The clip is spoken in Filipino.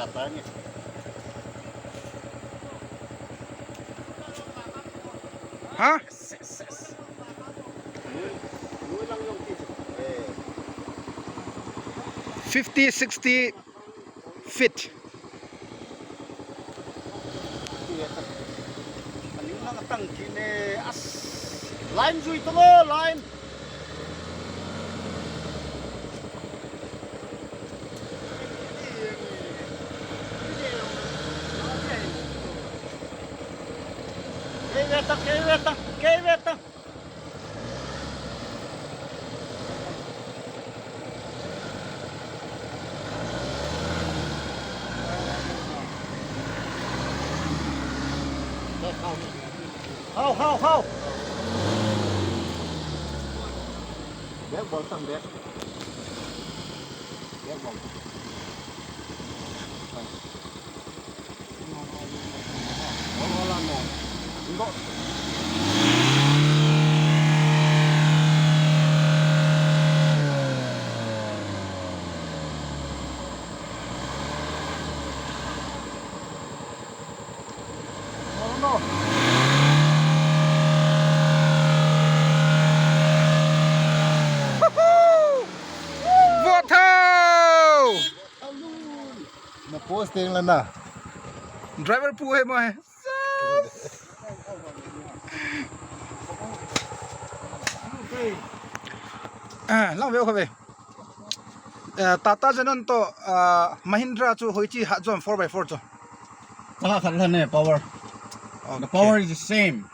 katanya. Ha? Yun lang yung tito. 50-60 feet. Aling lang atang kine as line jo ito mo, line. Keveta. How? Bé bol sang bé. Bé bol. Wala no. Enggak. No. Water! Na-posting lang na. Driver puhe mo eh. Lang veo khabe. Tata janon to Mahindra chu hoichi ha jon 4x4 cho. Power. Okay. The power is the same.